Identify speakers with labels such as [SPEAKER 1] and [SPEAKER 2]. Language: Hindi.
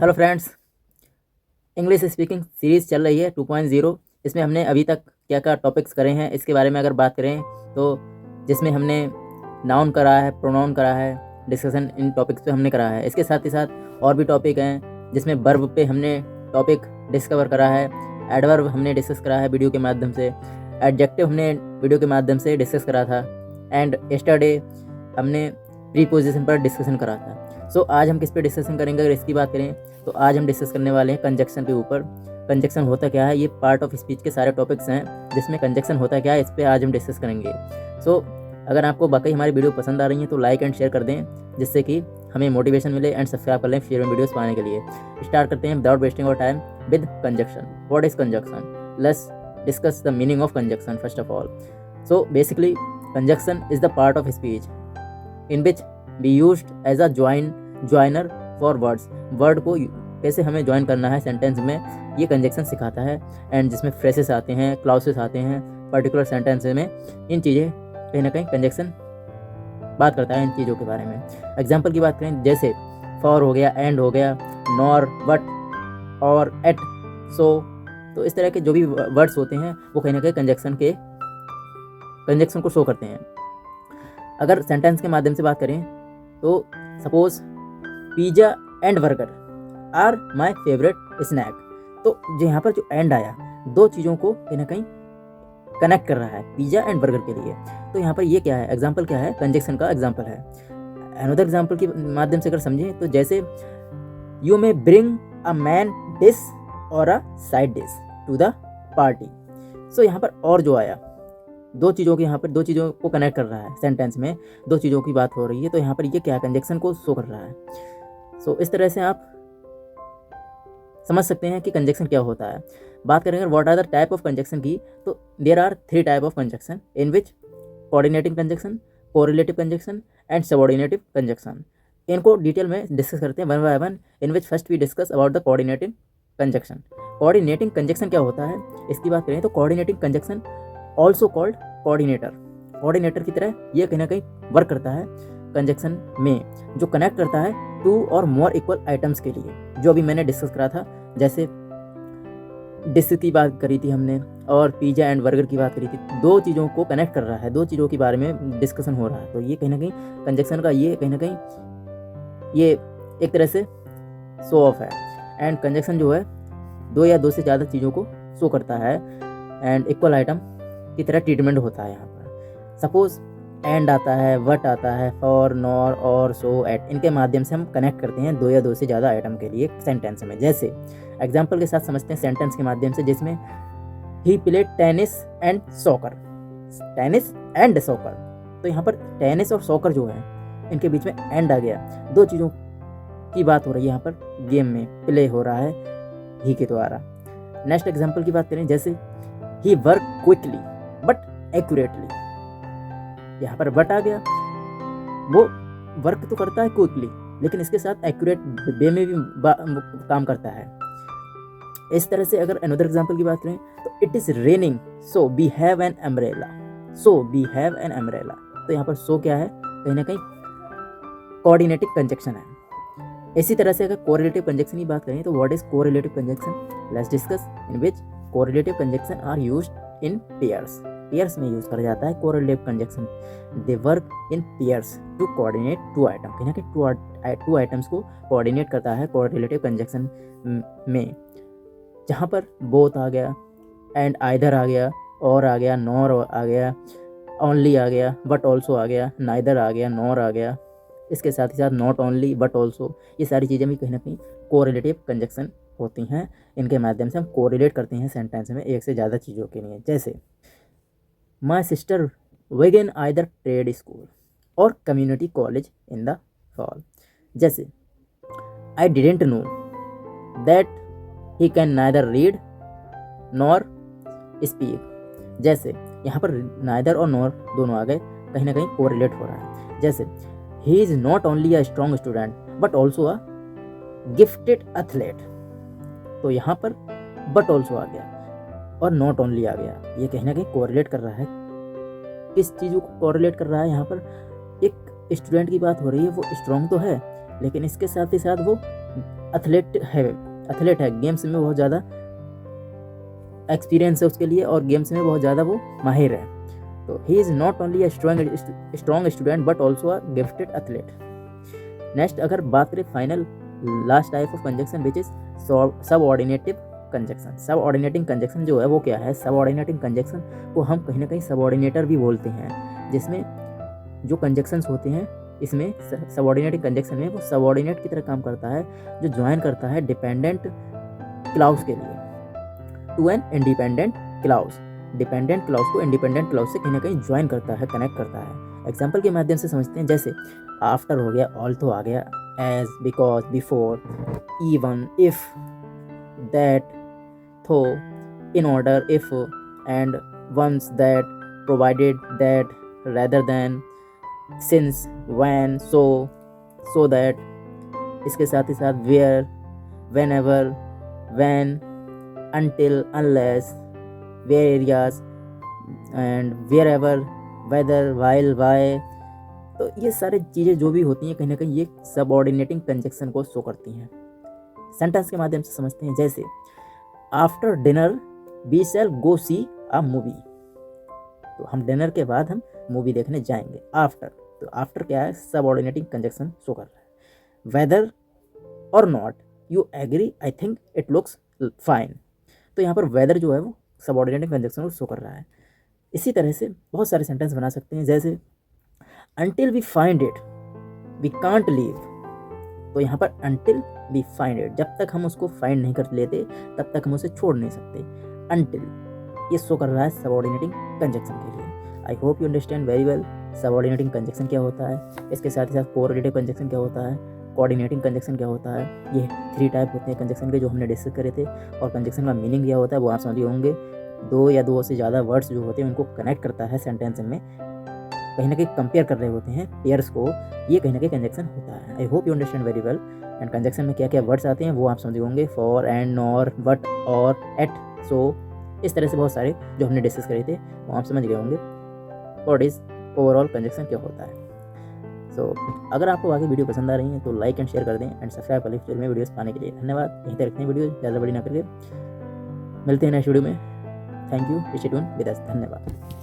[SPEAKER 1] Hello friends, English speaking series चल रही है 2.0। इसमें हमने अभी तक क्या क्या टॉपिक्स करे हैं इसके बारे में अगर बात करें तो जिसमें हमने नाउन करा है, प्रोनाउन करा है, डिस्कशन इन टॉपिक्स पे हमने करा है। इसके साथ ही साथ और भी टॉपिक हैं जिसमें वर्ब पे हमने टॉपिक डिस्कवर करा है, एडवर्ब हमने डिस्कस करा है वीडियो के माध्यम से, एडजेक्टिव हमने वीडियो के माध्यम से डिस्कस करा था, एंड यस्टरडे हमने प्रीपोजिशन पर डिस्कशन करा था। सो आज हम किस पे डिस्कशन करेंगे अगर इसकी बात करें तो आज हम डिस्कस करने वाले हैं कंजक्शन के ऊपर। कंजक्शन होता क्या है, ये पार्ट ऑफ स्पीच के सारे टॉपिक्स हैं जिसमें कंजक्शन होता क्या है, इस पे आज हम डिस्कस करेंगे। सो अगर आपको वाकई हमारी वीडियो पसंद आ रही है तो लाइक एंड शेयर कर दें जिससे कि हमें मोटिवेशन मिले, एंड सब्सक्राइब कर लें फ्यूचर में वीडियोस पाने के लिए। स्टार्ट करते हैं without wasting our time with conjunction. What is conjunction? Let's discuss the meaning of conjunction first of all. So basically conjunction is the part of speech in which be used as a joiner for words. Word को कैसे हमें ज्वाइन करना है सेंटेंस में, ये कंजक्शन सिखाता है। एंड जिसमें फ्रेसेस आते हैं, क्लाउसेस आते हैं पर्टिकुलर सेंटेंस में, इन चीज़ें कहीं ना कहीं कंजक्शन बात करता है इन चीज़ों के बारे में। एग्जाम्पल की बात करें जैसे फॉर हो गया, एंड हो गया, नॉर, बट, और, एट, सो, तो इस तरह के जो भी वर्ड्स होते हैं वो कहीं ना कहीं कंजक्शन को शो करते हैं। अगर सेंटेंस के माध्यम से बात करें तो suppose pizza and burger are my favourite snack, तो जो यहाँ पर जो एंड आया दो चीज़ों को कहीं ना कहीं कनेक्ट कर रहा है पिज़्ज़ा एंड बर्गर के लिए। तो यहाँ पर ये क्या है, एग्जाम्पल क्या है, कंजक्शन का एग्जाम्पल है। अनदर एग्जाम्पल के माध्यम से अगर समझें तो जैसे you may bring a main dish और a side dish to the party. So यहाँ पर और जो आया दो चीज़ों के, यहाँ पर दो चीज़ों को कनेक्ट कर रहा है सेंटेंस में, दो चीज़ों की बात हो रही है, तो यहाँ पर ये क्या है, कंजक्शन को शो कर रहा है। सो इस तरह से आप समझ सकते हैं कि कंजक्शन क्या होता है। बात करेंगे what are the type of conjunction की, तो there are 3 type of conjunction in which coordinating conjunction, correlative conjunction and subordinative conjunction. इनको डिटेल में डिस्कस करते हैं one by one, in which first we discuss about the coordinative conjunction. Coordinating conjunction क्या होता है इसकी बात करें तो coordinating conjunction also called coordinator, coordinator की तरह ये कहीं ना कहीं वर्क करता है कंजक्शन में, जो कनेक्ट करता है 2 और मोर इक्वल आइटम्स के लिए। जो अभी मैंने डिस्कस करा था, जैसे डिश की बात करी थी हमने और पिज़्ज़ा एंड बर्गर की बात करी थी, दो चीज़ों को कनेक्ट कर रहा है, दो चीज़ों के बारे में डिस्कशन हो रहा है। तो ये कहीं ना कहीं कंजक्शन का ये कहीं ना कहीं ये एक तरह से शो ऑफ है। एंड कंजक्शन जो है 2 या 2 से ज़्यादा चीज़ों को शो करता है एंड इक्वल आइटम की तरह ट्रीटमेंट होता है यहाँ पर। सपोज एंड आता है, वट आता है, फॉर, नॉर, और, सो, एट, इनके माध्यम से हम कनेक्ट करते हैं 2 या 2 से ज़्यादा आइटम के लिए सेंटेंस में। जैसे एग्जाम्पल के साथ समझते हैं सेंटेंस के माध्यम से, जिसमें he played tennis and soccer, tennis and soccer. तो यहाँ पर टेनिस और सॉकर जो है इनके बीच में एंड आ गया, दो चीज़ों की बात हो रही है यहाँ पर, गेम में प्ले हो रहा है ही के द्वारा। नेक्स्ट एग्जाम्पल की बात करें जैसे ही वर्क क्विकली बट एक्यूरेटली, यहाँ पर बट आ गया, वो वर्क तो करता है क्विकली लेकिन इसके साथ एक्यूरेट वे में भी काम करता है। इस तरह से अगर अनदर एग्जांपल की बात करें तो it is raining so we have an umbrella, so we have an umbrella. तो यहाँ पर सो क्या है, कहीं ना कहीं कोऑर्डिनेटिव कंजक्शन है। इसी तरह से अगर कोरिलेटिव कंजक्शन की बात करें तो what is correlative conjunction? Let's discuss in which correlative conjunction are used in pairs. Pairs में यूज करा जाता है correlative conjunction. They work in pairs to coordinate 2 item, कहीं ना कहीं 2 आइटम्स को कोऑर्डिनेट करता है कोरिलेटिव कंजक्शन में, जहाँ पर बोथ आ गया, एंड आइदर आ गया, और आ गया, नॉर आ गया, ओनली आ गया, बट ऑल्सो आ गया, नाइदर आ गया, नॉर आ गया, इसके साथ ही साथ नॉट ओनली बट ऑल्सो, ये सारी चीज़ें भी कहीं ना कहीं कोरिलेटिव कंजक्शन होती हैं। इनके माध्यम से हम कोरिलेट करते हैं सेंटेंस में एक से ज़्यादा चीज़ों के लिए। जैसे my sister began either trade school or community college in the fall. जैसे I didn't know that he can neither read nor speak. जैसे यहाँ पर नाइदर और नॉर दोनों आ गए, कहीं ना कहीं कोरिलेट हो रहा है। जैसे ही is not only a strong student but also a gifted athlete. तो यहाँ पर बट ऑल्सो आ गया और नॉट ओनली आ गया, ये कहीं ना कहीं कोरिलेट कर रहा है। किस चीज़ को कोरिलेट कर रहा है? यहाँ पर एक स्टूडेंट की बात हो रही है, वो स्ट्रॉन्ग तो है लेकिन इसके साथ ही साथ वो एथलीट है, गेम्स में बहुत ज़्यादा एक्सपीरियंस है उसके लिए और गेम्स में बहुत ज़्यादा वो माहिर है। तो he is not only a strong student but also a gifted athlete. Next अगर बात करें final last type of conjunction which is subordinative conjunction. Subordinating conjunction जो है वो क्या है? सबऑर्डिनेटिंग कंजक्शन को हम कहीं ना कहीं सबऑर्डिनेटर भी बोलते हैं, जिसमें जो कंजक्शंस होते हैं इसमें सबऑर्डिनेटिंग कंजक्शन में वो सबऑर्डिनेट की तरह काम करता है, जो ज्वाइन करता है डिपेंडेंट क्लाउज के लिए to an independent clause. Dependent clause को इंडिपेंडेंट क्लाउज से कहीं ना कहीं ज्वाइन करता है, कनेक्ट करता है। एग्जाम्पल के माध्यम से समझते हैं, जैसे आफ्टर हो गया, ऑल्थो आ गया, as, because, before, even, if, that, though, in order, if, and, once, that, provided, that, rather than, since, when, so that. इसके साथ ही साथ where, whenever, when, until, unless, where areas and wherever, whether, while, why। तो ये सारी चीज़ें जो भी होती हैं कहीं ना कहीं ये सबऑर्डिनेटिंग कंजक्शन को शो करती हैं। सेंटेंस के माध्यम से समझते हैं, जैसे after dinner we shall go see a movie. तो हम डिनर के बाद हम मूवी देखने जाएंगे। आफ्टर, तो आफ्टर क्या है? सबऑर्डिनेटिंग कंजक्शन शो कर रहा है। वेदर और not, you agree, I think, it looks fine. तो यहाँ पर वेदर जो है वो सबऑर्डिनेटिंग कंजक्शन को शो कर रहा है। इसी तरह से बहुत सारे सेंटेंस बना सकते हैं, जैसे until we find it we can't leave. तो यहाँ पर अनटिल वी फाइंड इट, जब तक हम उसको फाइंड नहीं कर लेते तब तक हम उसे छोड़ नहीं सकते। अनटिल ये शो कर रहा है सबऑर्डिनेटिंग कंजक्शन के लिए। I hope you understand very well subordinating conjunction क्या होता है, इसके साथ ही साथ कोरिलेटिव कंजक्शन क्या होता है, कोऑर्डिनेटिंग कंजक्शन क्या होता है। ये 3 टाइप होते हैं कंजक्शन के जो हमने डिस्कस करे थे। और कंजक्शन का मीनिंग क्या होता है वो आप समझ होंगे। 2 या 2 से ज़्यादा वर्ड्स जो होते हैं उनको कनेक्ट करता है सेंटेंस में, कहीं ना कहीं कंपेयर कर रहे होते हैं पेयर्स को, ये कहीं ना कहीं कंजक्शन होता है। I hope you understand very well. And conjunction में क्या क्या वर्ड्स आते हैं वो आप समझ होंगे, फॉर, एंड, नॉर, बट, और, एट, सो, इस तरह से बहुत सारे जो हमने डिस्कस करे थे वो आप समझ गए होंगे। व्हाट इज़ ओवरऑल कंजक्शन क्या होता है। सो अगर आपको आगे वीडियो पसंद आ रही है तो लाइक एंड शेयर कर दें एंड सब्सक्राइब कर लें फ्यूचर में वीडियोस पाने के लिए। धन्यवाद। यहीं तक रखते हैं वीडियो, ज़्यादा बड़ी ना करके। मिलते हैं नेक्स्ट वीडियो में। Thank you, stay tuned with us. धन्यवाद।